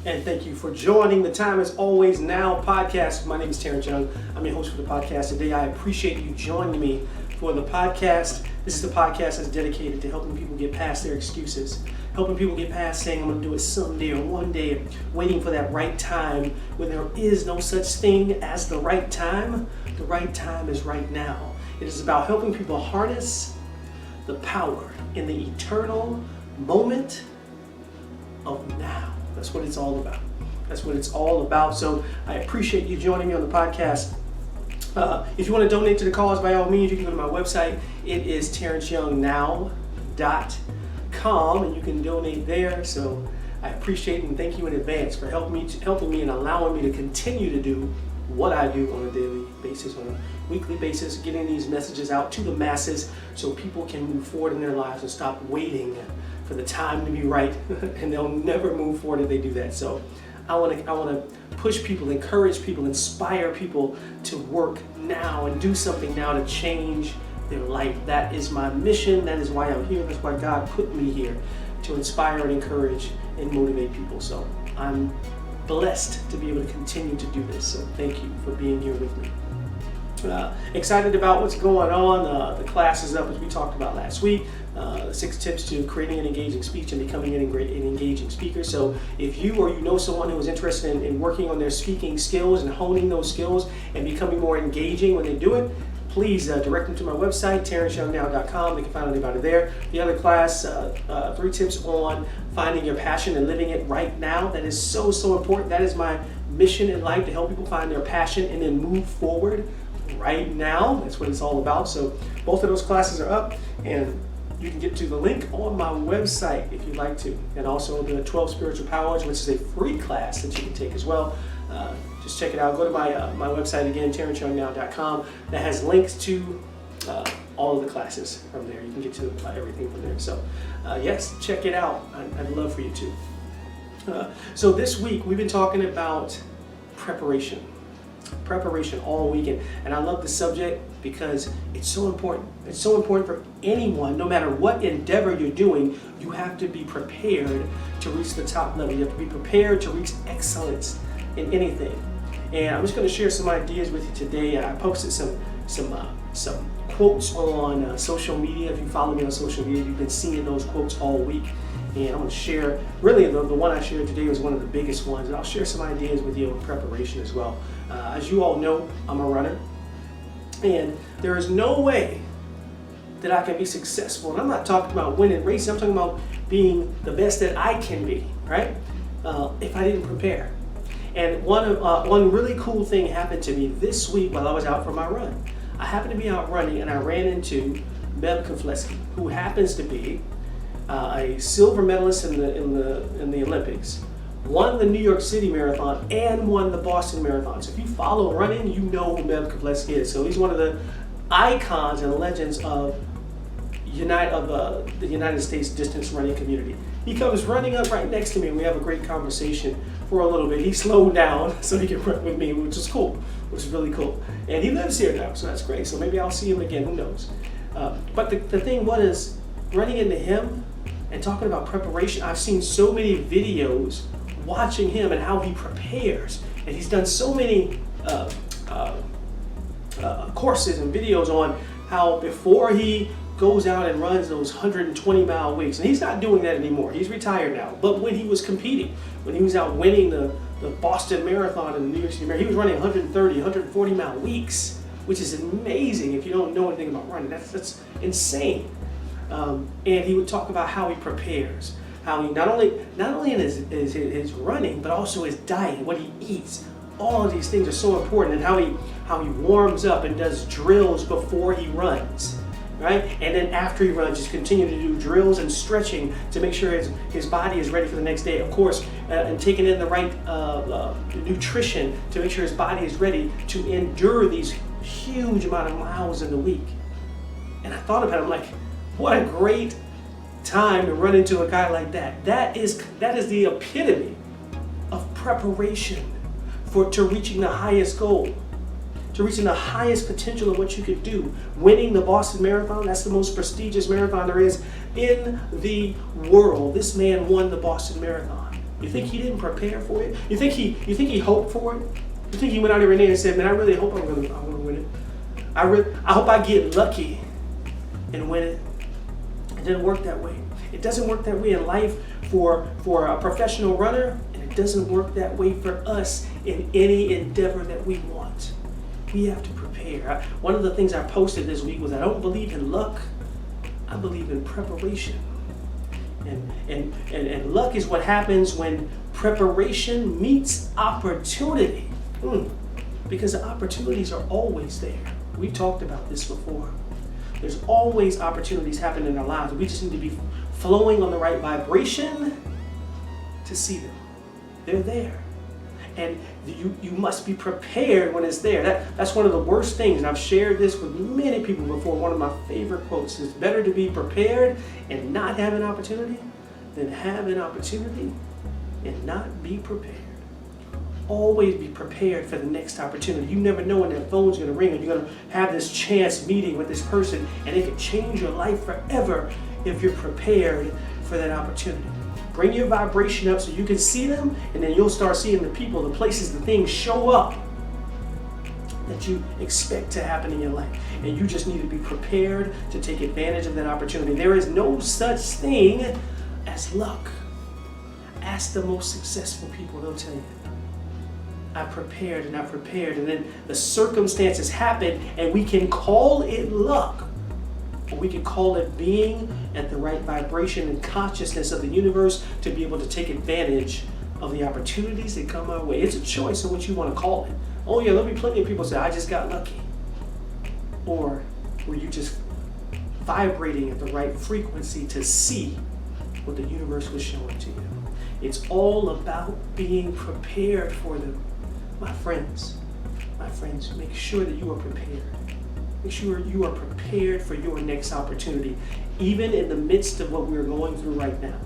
And thank you for joining the Time Is Always Now podcast. My name is Terence. I'm your host for the podcast today. I appreciate you joining me for the podcast. This is the podcast that's dedicated to helping people get past their excuses, helping people get past saying I'm going to do it someday or one day, waiting for that right time when there is no such thing as the right time. The right time is right now. It is about helping people harness the power in the eternal moment of now. That's what it's all about. That's what it's all about. So I appreciate you joining me on the podcast. If you want to donate to the cause, by all means, you can go to my website. It is terenceyoungnow.com, and you can donate there. So I appreciate and thank you in advance for helping me and allowing me to continue to do what I do on a daily basis, on a weekly basis, getting these messages out to the masses so people can move forward in their lives and stop waiting for the time to be right, and they'll never move forward if they do that. So I want to push people, encourage people, inspire people to work now and do something now to change their life. That is my mission. That is why I'm here. That's why God put me here, to inspire and encourage and motivate people. So I'm blessed to be able to continue to do this. So thank you for being here with me. Excited about what's going on. The class is up, as we talked about last week. 6 tips to creating an engaging speech and becoming an engaging speaker. So if you or you know someone who is interested in working on their speaking skills and honing those skills and becoming more engaging when they do it, please direct them to my website, terenceyoungnow.com. They can find out about it there. The other class, 3 tips on finding your passion and living it right now. That is so important. That is my mission in life, to help people find their passion and then move forward right now. That's what it's all about. So both of those classes are up, and you can get to the link on my website if you'd like to. And also the 12 Spiritual Powers, which is a free class that you can take as well. Just check it out. Go to my website again, terenceyoungnow.com. That has links to all of the classes from there. You can get to everything from there. So yes, check it out. I'd love for you to. So this week we've been talking about preparation all weekend, and I love the subject because it's so important. It's so important for anyone, no matter what endeavor you're doing. You have to be prepared to reach the top level. You have to be prepared to reach excellence in anything. And I'm just going to share some ideas with you today. I posted some quotes on social media. If you follow me on social media, you've been seeing those quotes all week. And I'm going to share, really the one I shared today was one of the biggest ones, and I'll share some ideas with you on preparation as well. As you all know, I'm a runner, and there is no way that I can be successful. And I'm not talking about winning races, I'm talking about being the best that I can be, right? If I didn't prepare. And one really cool thing happened to me this week while I was out for my run. I happened to be out running, and I ran into Keflezighi, who happens to be a silver medalist in the Olympics, won the New York City Marathon, and won the Boston Marathon. So if you follow running, you know who Keflezighi is. So he's one of the icons and legends of the United States distance running community. He comes running up right next to me, and we have a great conversation for a little bit. He slowed down so he could run with me, which is cool, which is really cool. And he lives here now, so that's great. So maybe I'll see him again, who knows. But the thing was, running into him and talking about preparation, I've seen so many videos watching him and how he prepares. And he's done so many courses and videos on how before he goes out and runs those 120-mile weeks, and he's not doing that anymore. He's retired now. But when he was competing, when he was out winning the Boston Marathon and the New York City Marathon, he was running 130, 140-mile weeks, which is amazing if you don't know anything about running. That's insane. And he would talk about how he prepares, how he not only in his running, but also his diet, what he eats. All of these things are so important, and how he warms up and does drills before he runs, right? And then after he runs, just continue to do drills and stretching to make sure his body is ready for the next day. Of course, and taking in the right nutrition to make sure his body is ready to endure these huge amount of miles in the week. And I thought about it, I'm like, what a great time to run into a guy like that. That is the epitome of preparation to reaching the highest goal, to reaching the highest potential of what you could do. Winning the Boston Marathon, that's the most prestigious marathon there is in the world. This man won the Boston Marathon. You think he didn't prepare for it? You think he hoped for it? You think he went out every day and said, man, I really hope I'm gonna win it. I hope I get lucky and win it. It didn't work that way. It doesn't work that way in life for a professional runner, and it doesn't work that way for us in any endeavor that we want. We have to prepare. One of the things I posted this week was I don't believe in luck. I believe in preparation. And luck is what happens when preparation meets opportunity. Because the opportunities are always there. We've talked about this before. There's always opportunities happening in our lives. We just need to be flowing on the right vibration to see them. They're there. And you must be prepared when it's there. That's one of the worst things. And I've shared this with many people before. One of my favorite quotes is, better to be prepared and not have an opportunity than have an opportunity and not be prepared. Always be prepared for the next opportunity. You never know when that phone's going to ring and you're going to have this chance meeting with this person, and it can change your life forever if you're prepared for that opportunity. Bring your vibration up so you can see them, and then you'll start seeing the people, the places, the things show up that you expect to happen in your life. And you just need to be prepared to take advantage of that opportunity. There is no such thing as luck. Ask the most successful people, they'll tell you. I prepared, and then the circumstances happen, and we can call it luck, or we can call it being at the right vibration and consciousness of the universe to be able to take advantage of the opportunities that come our way. It's a choice of what you want to call it. Oh yeah, there'll be plenty of people say, I just got lucky. Or were you just vibrating at the right frequency to see what the universe was showing to you? It's all about being prepared for them. My friends, make sure that you are prepared. Make sure you are prepared for your next opportunity, even in the midst of what we're going through right now,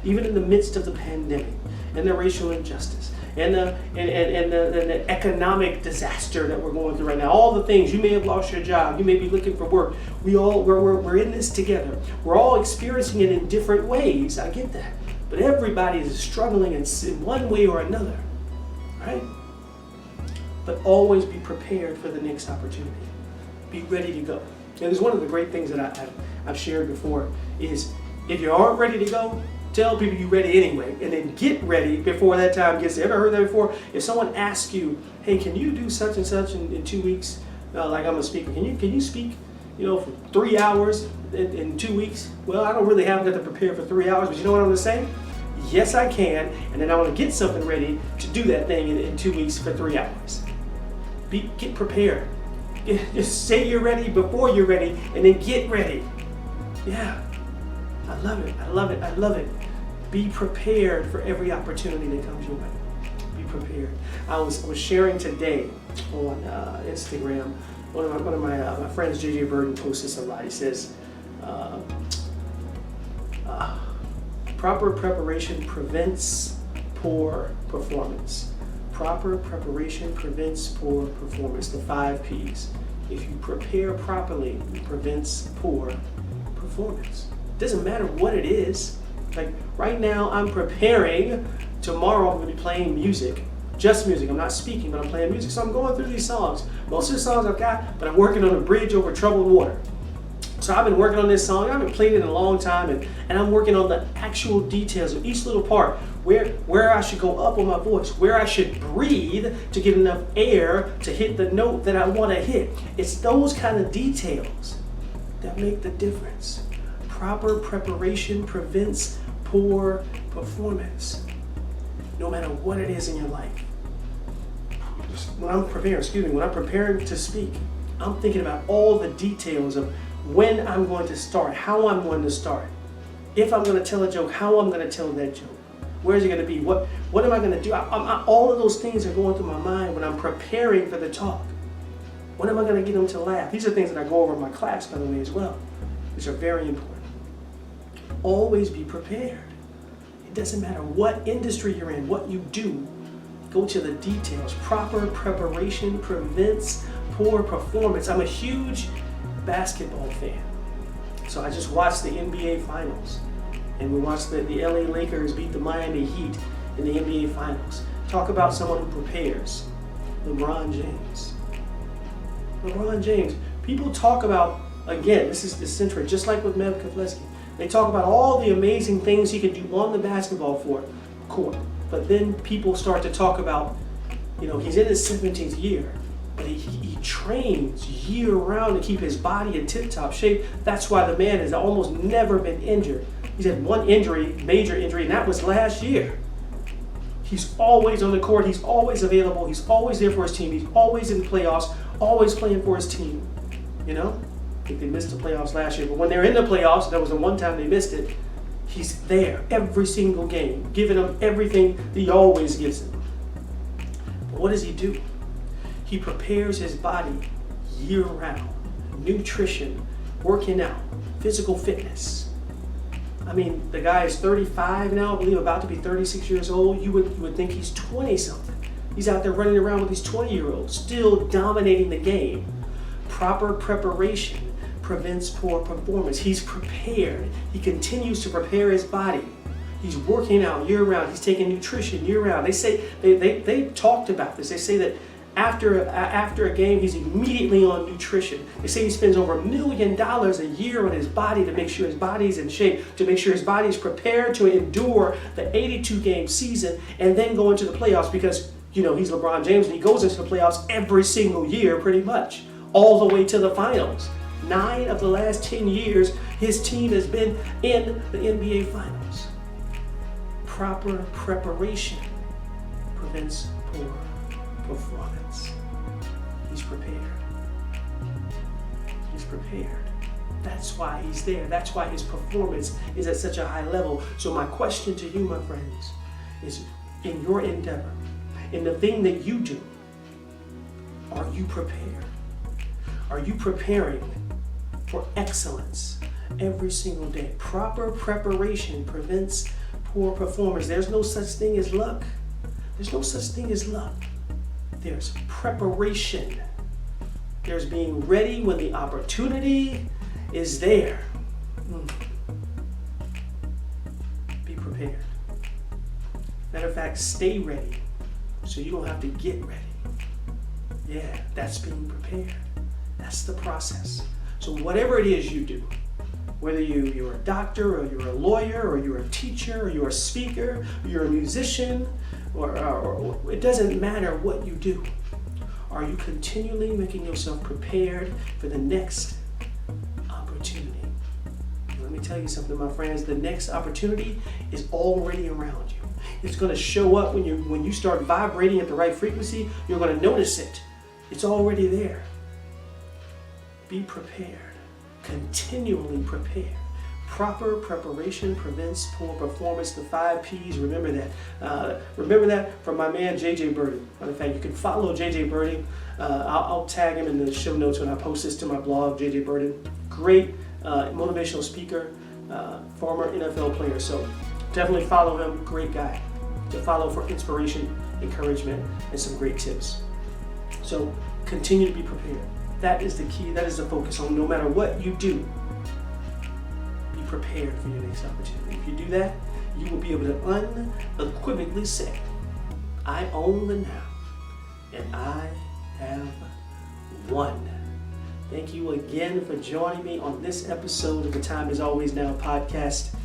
even in the midst of the pandemic and the racial injustice and the economic disaster that we're going through right now. All the things, you may have lost your job, you may be looking for work. We're in this together. We're all experiencing it in different ways. I get that, but everybody is struggling in one way or another, right? But always be prepared for the next opportunity. Be ready to go. And it's one of the great things that I've shared before is, if you aren't ready to go, tell people you're ready anyway, and then get ready before that time gets there. Ever heard that before? If someone asks you, hey, can you do such and such in 2 weeks? Like I'm a speaker, can you speak, for 3 hours in 2 weeks? Well, I don't really have got to prepare for 3 hours, but you know what I'm going to say? Yes, I can, and then I want to get something ready to do that thing in 2 weeks for 3 hours. Get prepared. Just say you're ready before you're ready, and then get ready. Yeah, I love it. Be prepared for every opportunity that comes your way. Be prepared. I was sharing today on Instagram. One of my friends, JJ Burton, posts this a lot. He says, proper preparation prevents poor performance. Proper preparation prevents poor performance. The 5 P's. If you prepare properly, it prevents poor performance. It doesn't matter what it is. Like right now, I'm preparing. Tomorrow, I'm going to be playing music. Just music. I'm not speaking, but I'm playing music. So I'm going through these songs. Most of the songs I've got, but I'm working on a bridge over troubled water. So I've been working on this song. I haven't played it in a long time, and I'm working on the actual details of each little part. Where I should go up on my voice, where I should breathe to get enough air to hit the note that I want to hit. It's those kind of details that make the difference. Proper preparation prevents poor performance, no matter what it is in your life. When I'm preparing to speak, I'm thinking about all the details of when I'm going to start, how I'm going to start, if I'm going to tell a joke, how I'm going to tell that joke. Where's it going to be? What am I going to do? All of those things are going through my mind when I'm preparing for the talk. When am I going to get them to laugh? These are things that I go over in my class, by the way, as well, which are very important. Always be prepared. It doesn't matter what industry you're in, what you do. Go to the details. Proper preparation prevents poor performance. I'm a huge basketball fan. So I just watched the NBA Finals. And we watched the LA Lakers beat the Miami Heat. in the NBA Finals. Talk about someone who prepares. LeBron James. LeBron James. People talk about, again, this is central, just like with Keflezighi. They talk about all the amazing things he can do on the basketball court. But then people start to talk about, he's in his 17th year, but he trains year-round to keep his body in tip-top shape. That's why the man has almost never been injured. He's had one injury, major injury, and that was last year. He's always on the court. He's always available. He's always there for his team. He's always in the playoffs, always playing for his team. I think they missed the playoffs last year, but when they're in the playoffs, there was the one time they missed it, he's there every single game, giving them everything that he always gives them. But what does he do? He prepares his body year-round. Nutrition, working out, physical fitness. I mean, the guy is 35 now, I believe, about to be 36 years old. You would think he's 20-something. He's out there running around with these 20-year-olds, still dominating the game. Proper preparation prevents poor performance. He's prepared. He continues to prepare his body. He's working out year-round. He's taking nutrition year-round. They say they talked about this. They say that after a game, he's immediately on nutrition. They say he spends over $1 million a year on his body to make sure his body's in shape, to make sure his body is prepared to endure the 82-game season and then go into the playoffs because, he's LeBron James and he goes into the playoffs every single year pretty much, all the way to the finals. 9 of the last 10 years, his team has been in the NBA Finals. Proper preparation prevents poor performance. He's prepared. He's prepared. That's why he's there. That's why his performance is at such a high level. So my question to you, my friends, is in your endeavor, in the thing that you do, are you prepared? Are you preparing for excellence every single day? Proper preparation prevents poor performance. There's no such thing as luck. There's no such thing as luck. There's preparation. There's being ready when the opportunity is there. Be prepared. Matter of fact, stay ready so you don't have to get ready. Yeah, that's being prepared. That's the process. So whatever it is you do, whether you're a doctor or you're a lawyer or you're a teacher or you're a speaker or you're a musician or it doesn't matter what you do. Are you continually making yourself prepared for the next opportunity? Let me tell you something, my friends. The next opportunity is already around you. It's going to show up when you start vibrating at the right frequency. You're going to notice it. It's already there. Be prepared. Continually prepare. Proper preparation prevents poor performance. The 5 P's. Remember that. Remember that from my man JJ Birding. Matter of fact, you can follow JJ Birding. I'll tag him in the show notes when I post this to my blog. JJ Birding, great motivational speaker, former NFL player. So definitely follow him. Great guy to follow for inspiration, encouragement, and some great tips. So continue to be prepared. That is the key. That is the focus on no matter what you do. Be prepared for your next opportunity. If you do that, you will be able to unequivocally say, I own the now, and I have won. Thank you again for joining me on this episode of the Time Is Always Now podcast.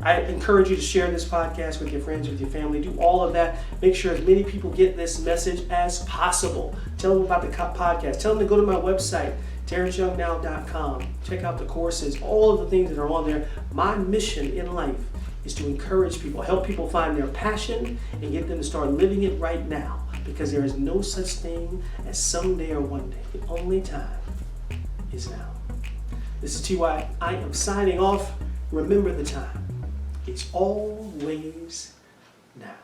I encourage you to share this podcast with your friends, with your family. Do all of that. Make sure as many people get this message as possible. Tell them about the podcast. Tell them to go to my website, terenceyoungnow.com. Check out the courses, all of the things that are on there. My mission in life is to encourage people, help people find their passion, and get them to start living it right now. Because there is no such thing as someday or one day. The only time is now. This is T.Y. I am signing off. Remember the time. It's always now.